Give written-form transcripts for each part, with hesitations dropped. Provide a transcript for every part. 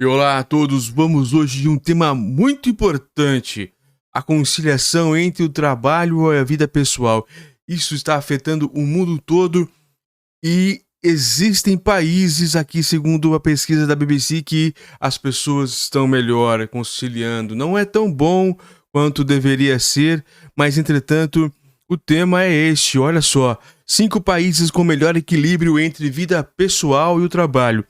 E olá a todos, vamos hoje de um tema muito importante, a conciliação entre o trabalho e a vida pessoal. Isso está afetando o mundo todo e existem países aqui, segundo a pesquisa da BBC, que as pessoas estão melhor conciliando. Não é tão bom quanto deveria ser, mas entretanto, o tema é este, olha só, 5 países com melhor equilíbrio entre vida pessoal e o trabalho.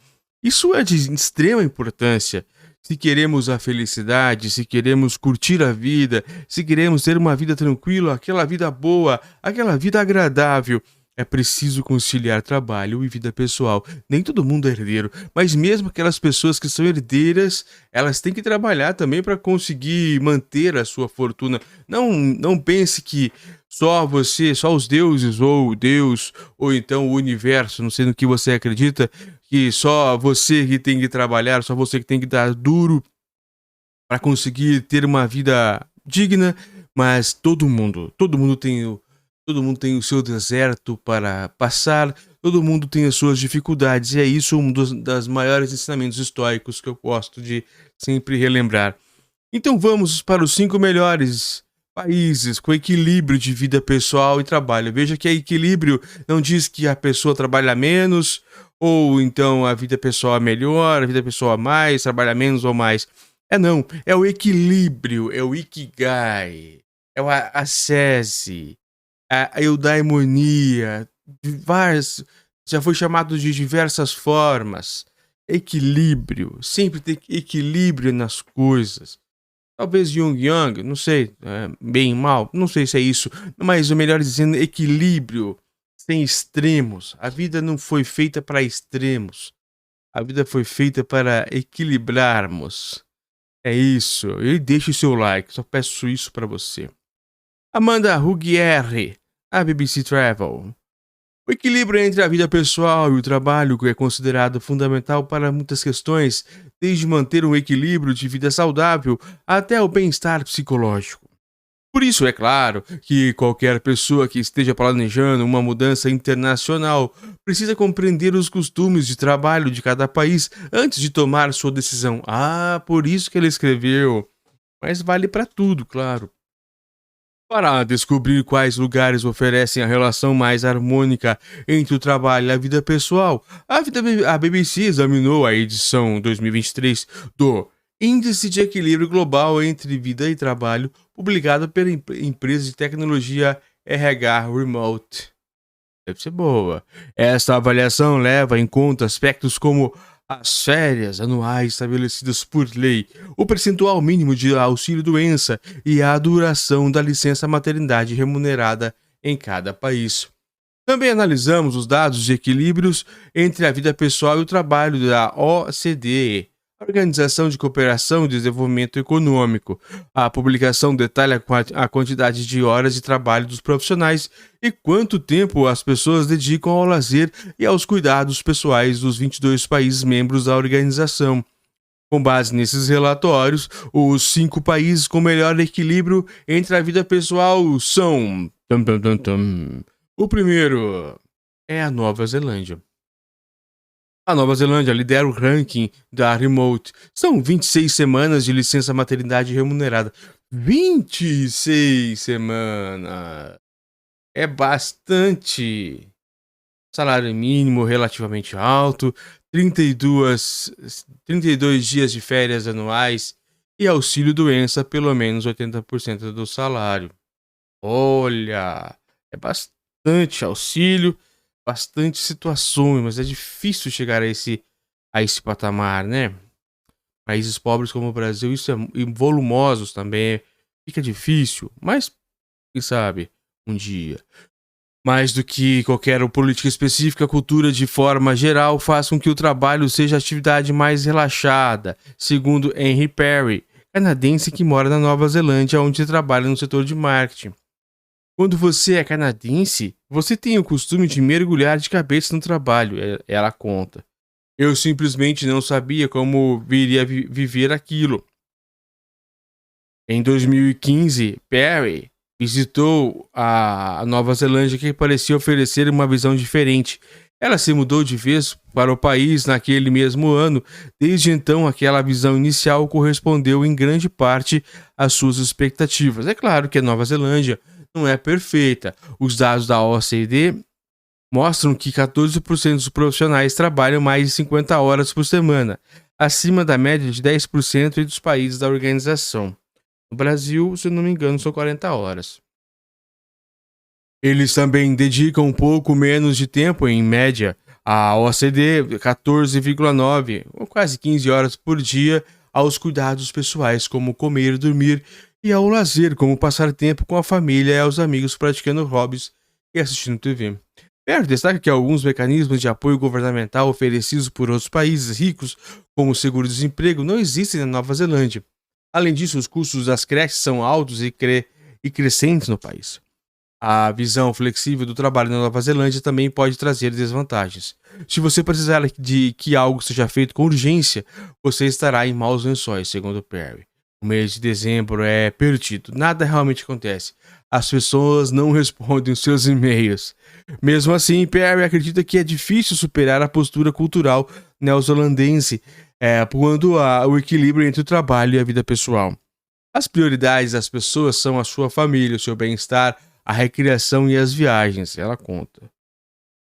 Isso é de extrema importância. Se queremos a felicidade, se queremos curtir a vida, se queremos ter uma vida tranquila, aquela vida boa, aquela vida agradável, é preciso conciliar trabalho e vida pessoal. Nem todo mundo é herdeiro, mas mesmo aquelas pessoas que são herdeiras, elas têm que trabalhar também para conseguir manter a sua fortuna. Não pense que só você, só os deuses, ou Deus, ou então o universo, não sei no que você acredita, que só você que tem que trabalhar, só você que tem que dar duro para conseguir ter uma vida digna, mas todo mundo tem o seu deserto para passar, todo mundo tem as suas dificuldades, e é isso das maiores ensinamentos históricos que eu gosto de sempre relembrar. Então vamos para os 5 melhores países com equilíbrio de vida pessoal e trabalho. Veja que equilíbrio não diz que a pessoa trabalha menos, ou então a vida pessoal é melhor, a vida pessoal é mais, trabalha menos ou mais. Não, é o equilíbrio, é o Ikigai, é o Ascese, a eudaimonia, já foi chamado de diversas formas. Equilíbrio, sempre ter equilíbrio nas coisas. Talvez Jung Yang, não sei, bem e mal, não sei se é isso, mas o melhor dizendo, equilíbrio, sem extremos. A vida não foi feita para extremos. A vida foi feita para equilibrarmos. É isso. E deixe o seu like, só peço isso para você. Amanda Ruggieri, a BBC Travel. O equilíbrio entre a vida pessoal e o trabalho é considerado fundamental para muitas questões, desde manter um equilíbrio de vida saudável até o bem-estar psicológico. Por isso, é claro que qualquer pessoa que esteja planejando uma mudança internacional precisa compreender os costumes de trabalho de cada país antes de tomar sua decisão. Por isso que ele escreveu. Mas vale para tudo, claro. Para descobrir quais lugares oferecem a relação mais harmônica entre o trabalho e a vida pessoal, a BBC examinou a edição 2023 do Índice de Equilíbrio Global entre Vida e Trabalho, publicado pela empresa de tecnologia RH Remote. Deve ser boa. Esta avaliação leva em conta aspectos como as férias anuais estabelecidas por lei, o percentual mínimo de auxílio-doença e a duração da licença maternidade remunerada em cada país. Também analisamos os dados de equilíbrios entre a vida pessoal e o trabalho da OCDE, a Organização de Cooperação e Desenvolvimento Econômico. A publicação detalha a quantidade de horas de trabalho dos profissionais e quanto tempo as pessoas dedicam ao lazer e aos cuidados pessoais dos 22 países membros da organização. Com base nesses relatórios, os 5 países com melhor equilíbrio entre a vida pessoal são... O primeiro é a Nova Zelândia. A Nova Zelândia lidera o ranking da Remote. São 26 semanas de licença maternidade remunerada. 26 semanas! É bastante. Salário mínimo relativamente alto, 32 dias de férias anuais e auxílio-doença pelo menos 80% do salário. Olha, é bastante auxílio, bastante situações, mas é difícil chegar a esse patamar, né? Países pobres como o Brasil, e volumosos também, fica difícil, mas quem sabe um dia. Mais do que qualquer política específica, a cultura de forma geral faz com que o trabalho seja a atividade mais relaxada, segundo Henry Perry, canadense que mora na Nova Zelândia, onde trabalha no setor de marketing. Quando você é canadense, você tem o costume de mergulhar de cabeça no trabalho, ela conta. Eu simplesmente não sabia como viria viver aquilo. Em 2015, Perry visitou a Nova Zelândia, que parecia oferecer uma visão diferente. Ela se mudou de vez para o país naquele mesmo ano. Desde então, aquela visão inicial correspondeu em grande parte às suas expectativas. É claro que a Nova Zelândia não é perfeita. Os dados da OCDE mostram que 14% dos profissionais trabalham mais de 50 horas por semana, acima da média de 10% entre os países da organização. No Brasil, se eu não me engano, são 40 horas. Eles também dedicam um pouco menos de tempo, em média, a OCDE, 14,9, ou quase 15 horas por dia, aos cuidados pessoais, como comer e dormir, e ao lazer, como passar tempo com a família e aos amigos praticando hobbies e assistindo TV. Perry destaca que alguns mecanismos de apoio governamental oferecidos por outros países ricos, como o seguro-desemprego, não existem na Nova Zelândia. Além disso, os custos das creches são altos e crescentes no país. A visão flexível do trabalho na Nova Zelândia também pode trazer desvantagens. Se você precisar de que algo seja feito com urgência, você estará em maus lençóis, segundo Perry. O mês de dezembro é perdido, nada realmente acontece. As pessoas não respondem os seus e-mails. Mesmo assim, Perry acredita que é difícil superar a postura cultural neozelandense quando há o equilíbrio entre o trabalho e a vida pessoal. As prioridades das pessoas são a sua família, o seu bem-estar, a recreação e as viagens, ela conta.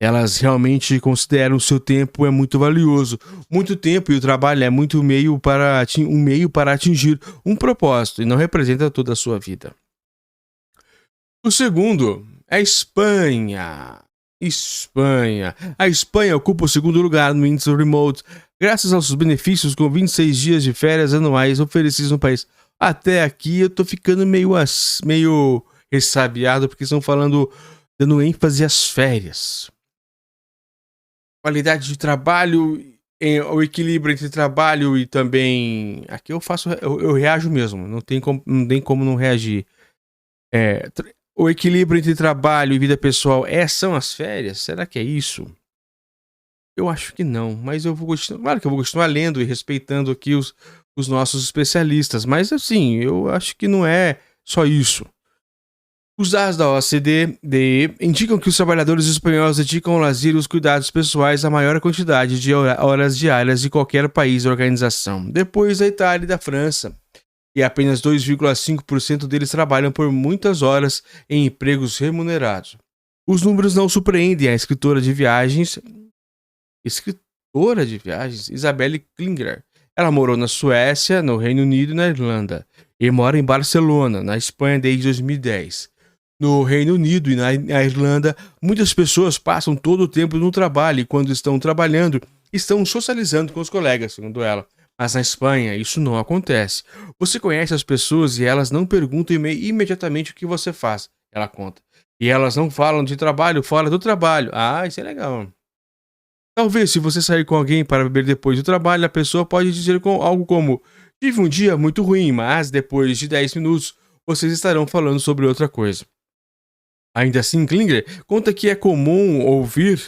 Elas realmente consideram o seu tempo é muito valioso. Muito tempo e o trabalho é muito um meio para atingir um propósito e não representa toda a sua vida. O segundo é a Espanha. A Espanha ocupa o segundo lugar no índice remote, graças aos seus benefícios com 26 dias de férias anuais oferecidos no país. Até aqui eu tô ficando meio ressabiado, porque estão dando ênfase às férias. Qualidade de trabalho, o equilíbrio entre trabalho e também... Aqui eu reajo mesmo, não tem como não reagir. O equilíbrio entre trabalho e vida pessoal são as férias? Será que é isso? Eu acho que não, mas eu vou continuar. Claro que eu vou continuar lendo e respeitando aqui os nossos especialistas, mas assim, eu acho que não é só isso. Os dados da OCDE indicam que os trabalhadores espanhóis dedicam ao lazer e os cuidados pessoais a maior quantidade de horas diárias de qualquer país ou organização, depois da Itália e da França. E apenas 2,5% deles trabalham por muitas horas em empregos remunerados. Os números não surpreendem a escritora de viagens Isabelle Klinger. Ela morou na Suécia, no Reino Unido e na Irlanda, e mora em Barcelona, na Espanha, desde 2010. No Reino Unido e na Irlanda, muitas pessoas passam todo o tempo no trabalho e, quando estão trabalhando, estão socializando com os colegas, segundo ela. Mas na Espanha, isso não acontece. Você conhece as pessoas e elas não perguntam imediatamente o que você faz, ela conta. E elas não falam de trabalho fora do trabalho. Ah, isso é legal. Talvez, se você sair com alguém para beber depois do trabalho, a pessoa pode dizer algo como: tive um dia muito ruim, mas depois de 10 minutos, vocês estarão falando sobre outra coisa. Ainda assim, Klinger conta que é comum ouvir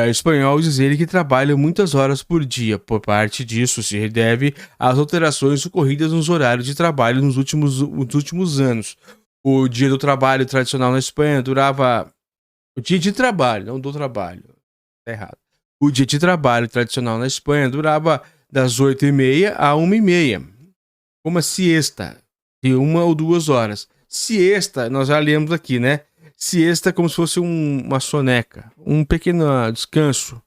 espanhol dizerem que trabalham muitas horas por dia. Por parte disso, se deve às alterações ocorridas nos horários de trabalho nos últimos anos. O dia do trabalho tradicional na Espanha durava... O dia de trabalho, não do trabalho. Tá errado. O dia de trabalho tradicional na Espanha durava das 8h30 a 1h30. Uma siesta de 1 ou 2 horas. Siesta, nós já lemos aqui, né? Siesta é como se fosse uma soneca, um pequeno descanso.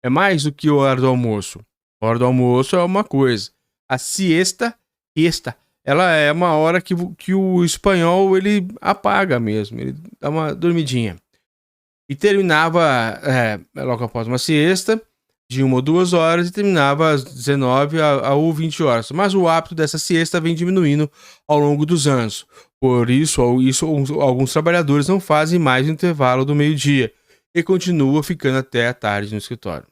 É mais do que a hora do almoço. A hora do almoço é uma coisa. A siesta, ela é uma hora que o espanhol ele apaga mesmo, ele dá uma dormidinha. E terminava logo após uma siesta de 1 ou 2 horas e terminava às 19 ou 20 horas. Mas o hábito dessa siesta vem diminuindo ao longo dos anos. Por isso, alguns trabalhadores não fazem mais o intervalo do meio-dia e continuam ficando até a tarde no escritório.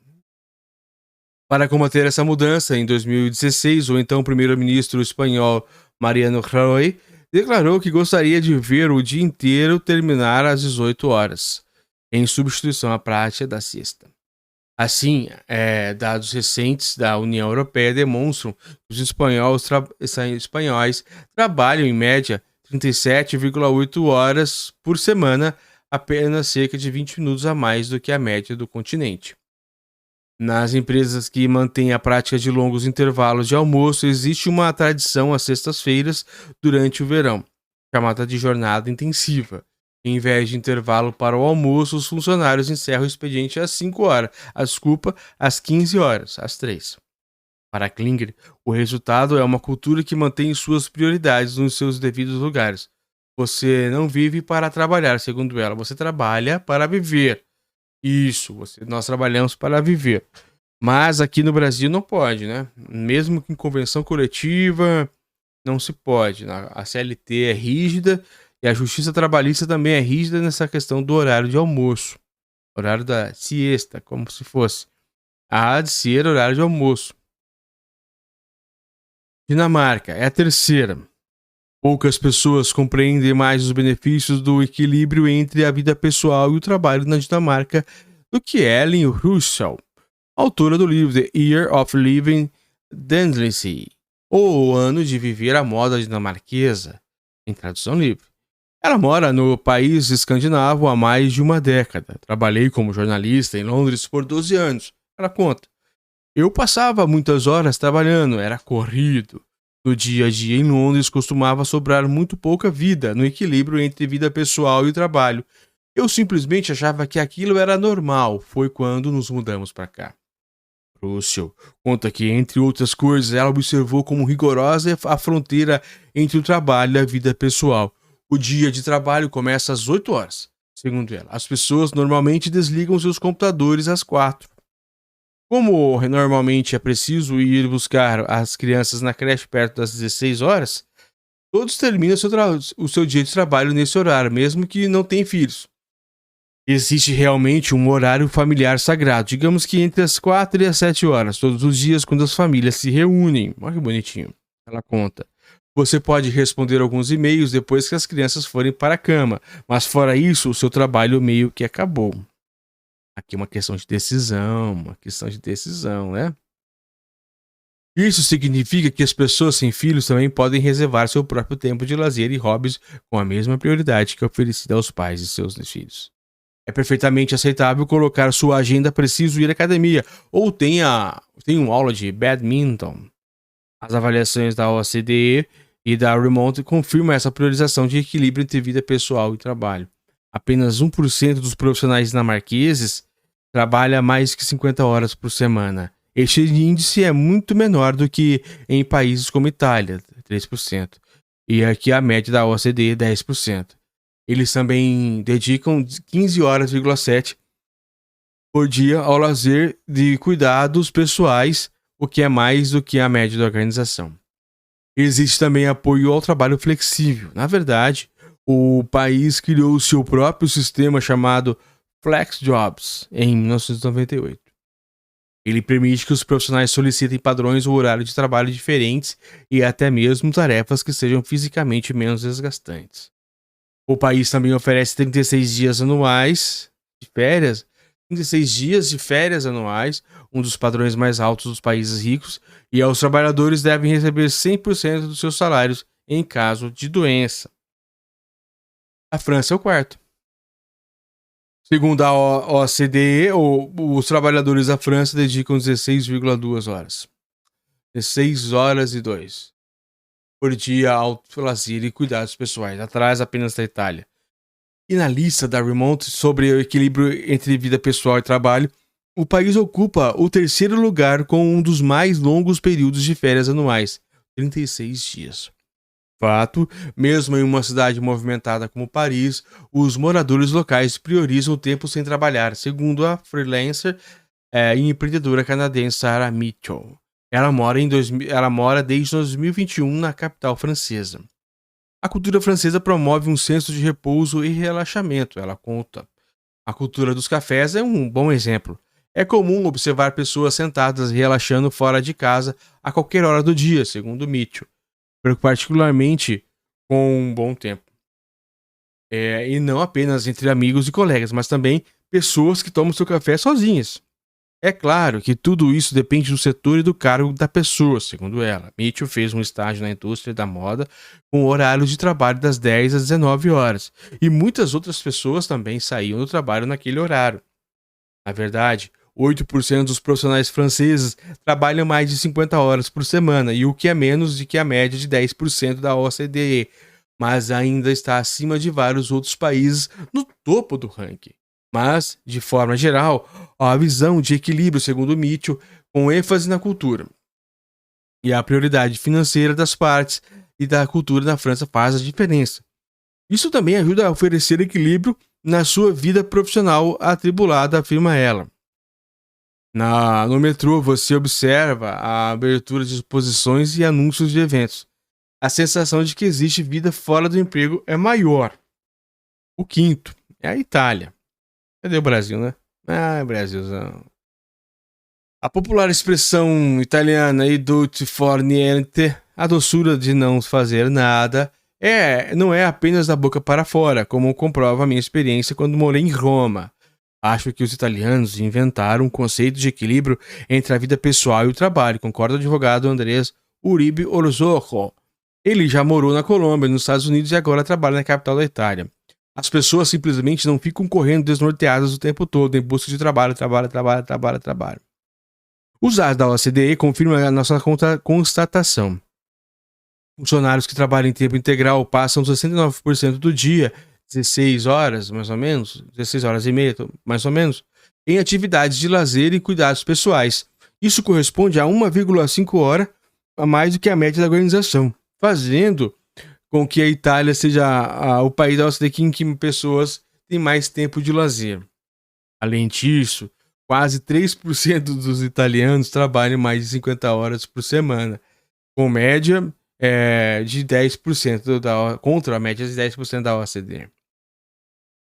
Para combater essa mudança, em 2016, o então primeiro-ministro espanhol Mariano Rajoy declarou que gostaria de ver o dia inteiro terminar às 18 horas, em substituição à prática da siesta. Assim, dados recentes da União Europeia demonstram que os espanhóis trabalham em média 37,8 horas por semana, apenas cerca de 20 minutos a mais do que a média do continente. Nas empresas que mantêm a prática de longos intervalos de almoço, existe uma tradição às sextas-feiras durante o verão, chamada de jornada intensiva. Em vez de intervalo para o almoço, os funcionários encerram o expediente às 5 horas, às 15 horas, às 3. Para Klinger, o resultado é uma cultura que mantém suas prioridades nos seus devidos lugares. Você não vive para trabalhar, segundo ela, você trabalha para viver. Isso, nós trabalhamos para viver. Mas aqui no Brasil não pode, né? Mesmo que em convenção coletiva, não se pode. A CLT é rígida e a Justiça Trabalhista também é rígida nessa questão do horário de almoço. Horário da siesta, como se fosse. Há de ser horário de almoço. Dinamarca é a terceira. Poucas pessoas compreendem mais os benefícios do equilíbrio entre a vida pessoal e o trabalho na Dinamarca do que Ellen Russell, autora do livro The Year of Living Dangerously, ou O Ano de Viver a Moda Dinamarquesa, em tradução livre. Ela mora no país escandinavo há mais de uma década. Trabalhei como jornalista em Londres por 12 anos. Ela conta. Eu passava muitas horas trabalhando, era corrido. No dia a dia em Londres costumava sobrar muito pouca vida no equilíbrio entre vida pessoal e trabalho. Eu simplesmente achava que aquilo era normal. Foi quando nos mudamos para cá. Russell conta que, entre outras coisas, ela observou como rigorosa é a fronteira entre o trabalho e a vida pessoal. O dia de trabalho começa às 8 horas, segundo ela. As pessoas normalmente desligam seus computadores às 4. Como normalmente é preciso ir buscar as crianças na creche perto das 16 horas, todos terminam o seu dia de trabalho nesse horário, mesmo que não tenham filhos. Existe realmente um horário familiar sagrado, digamos que entre as 4 e as 7 horas, todos os dias, quando as famílias se reúnem. Olha que bonitinho. Ela conta. Você pode responder alguns e-mails depois que as crianças forem para a cama, mas fora isso, o seu trabalho meio que acabou. Aqui uma questão de decisão, né? Isso significa que as pessoas sem filhos também podem reservar seu próprio tempo de lazer e hobbies com a mesma prioridade que é oferecida aos pais de seus filhos. É perfeitamente aceitável colocar sua agenda preciso ir à academia ou tenha uma aula de badminton. As avaliações da OCDE e da Remote confirmam essa priorização de equilíbrio entre vida pessoal e trabalho. Apenas 1% dos profissionais dinamarqueses trabalha mais que 50 horas por semana. Este índice é muito menor do que em países como Itália, 3%, e aqui a média da OCDE, 10%. Eles também dedicam 15 horas,7 por dia ao lazer de cuidados pessoais, o que é mais do que a média da organização. Existe também apoio ao trabalho flexível. Na verdade, o país criou seu próprio sistema chamado Flex Jobs em 1998. Ele permite que os profissionais solicitem padrões ou horário de trabalho diferentes e até mesmo tarefas que sejam fisicamente menos desgastantes. O país também oferece 36 dias anuais de férias, 36 dias de férias anuais, um dos padrões mais altos dos países ricos, e os trabalhadores devem receber 100% dos seus salários em caso de doença. A França é o quarto. Segundo a OCDE, os trabalhadores da França dedicam 16,2 horas. 16 horas e 2 por dia ao lazer e cuidados pessoais, atrás apenas da Itália. E na lista da Remote sobre o equilíbrio entre vida pessoal e trabalho, o país ocupa o terceiro lugar com um dos mais longos períodos de férias anuais, 36 dias. Fato, mesmo em uma cidade movimentada como Paris, os moradores locais priorizam o tempo sem trabalhar, segundo a freelancer e empreendedora canadense Sarah Mitchell. Ela mora desde 2021 na capital francesa. A cultura francesa promove um senso de repouso e relaxamento, ela conta. A cultura dos cafés é um bom exemplo. É comum observar pessoas sentadas e relaxando fora de casa a qualquer hora do dia, segundo Mitchell, particularmente com um bom tempo. E não apenas entre amigos e colegas, mas também pessoas que tomam seu café sozinhas. É claro que tudo isso depende do setor e do cargo da pessoa, segundo ela. Mitchell fez um estágio na indústria da moda com horários de trabalho das 10 às 19 horas, e muitas outras pessoas também saíam do trabalho naquele horário. Na verdade, 8% dos profissionais franceses trabalham mais de 50 horas por semana, e o que é menos do que a média de 10% da OCDE, mas ainda está acima de vários outros países no topo do ranking. Mas, de forma geral, a visão de equilíbrio, segundo Mitchell, com ênfase na cultura e a prioridade financeira das partes e da cultura na França faz a diferença. Isso também ajuda a oferecer equilíbrio na sua vida profissional atribulada, afirma ela. No metrô, você observa a abertura de exposições e anúncios de eventos. A sensação de que existe vida fora do emprego é maior. O quinto é a Itália. Cadê o Brasil, né? Ah, Brasilzão. A popular expressão italiana "idolti for niente", a doçura de não fazer nada, não é apenas da boca para fora, como comprova a minha experiência quando morei em Roma. Acho que os italianos inventaram um conceito de equilíbrio entre a vida pessoal e o trabalho, concorda o advogado Andrés Uribe Orozco. Ele já morou na Colômbia, nos Estados Unidos, e agora trabalha na capital da Itália. As pessoas simplesmente não ficam correndo desnorteadas o tempo todo em busca de trabalho. Os dados da OCDE confirmam a nossa constatação. Funcionários que trabalham em tempo integral passam 69% do dia, 16 horas, mais ou menos, 16 horas e meia, mais ou menos, em atividades de lazer e cuidados pessoais. Isso corresponde a 1,5 hora a mais do que a média da organização, fazendo com que a Itália seja o país da OCDE em que pessoas têm mais tempo de lazer. Além disso, quase 3% dos italianos trabalham mais de 50 horas por semana, com média de 10% contra a média de 10% da OCDE.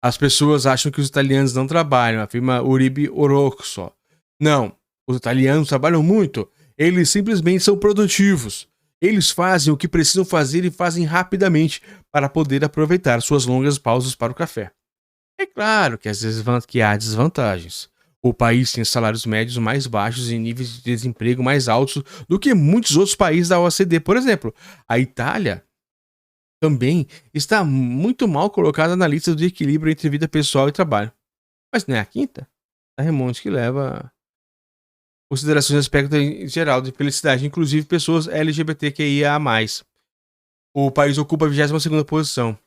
As pessoas acham que os italianos não trabalham, afirma Uribe Orozco. Não, os italianos trabalham muito, eles simplesmente são produtivos. Eles fazem o que precisam fazer e fazem rapidamente para poder aproveitar suas longas pausas para o café. É claro que às vezes há desvantagens. O país tem salários médios mais baixos e níveis de desemprego mais altos do que muitos outros países da OCDE. Por exemplo, a Itália também está muito mal colocada na lista do equilíbrio entre vida pessoal e trabalho. Mas não é a quinta? A remonte que leva considerações de aspecto em geral de felicidade, inclusive pessoas LGBTQIA+. O país ocupa a 22ª posição.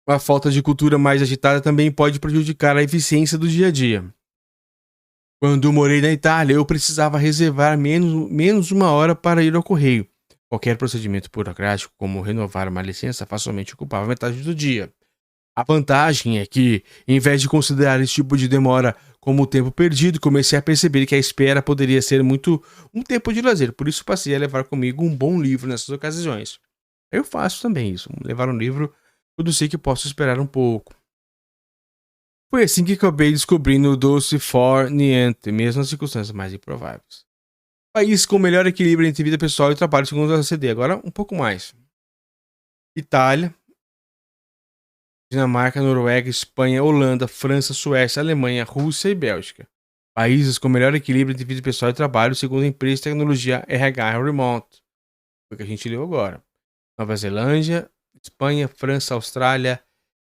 A falta de cultura mais agitada também pode prejudicar a eficiência do dia a dia. Quando morei na Itália, eu precisava reservar menos uma hora para ir ao correio. Qualquer procedimento burocrático, como renovar uma licença, facilmente ocupava metade do dia. A vantagem é que, em vez de considerar esse tipo de demora como tempo perdido, comecei a perceber que a espera poderia ser muito um tempo de lazer. Por isso passei a levar comigo um bom livro nessas ocasiões. Eu faço também isso, levar um livro quando sei que posso esperar um pouco. Foi assim que acabei descobrindo o Doce for Niente, mesmo nas circunstâncias mais improváveis. País com melhor equilíbrio entre vida pessoal e trabalho, segundo a OCDE. Agora, um pouco mais. Itália, Dinamarca, Noruega, Espanha, Holanda, França, Suécia, Alemanha, Rússia e Bélgica. Países com melhor equilíbrio entre vida pessoal e trabalho, segundo a empresa de tecnologia RH Remote. Foi o que a gente leu agora. Nova Zelândia, Espanha, França, Austrália,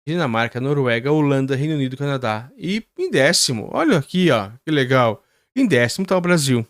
Dinamarca, Noruega, Holanda, Reino Unido, Canadá. E em 10º, olha aqui, ó, que legal. Em 10º está o Brasil.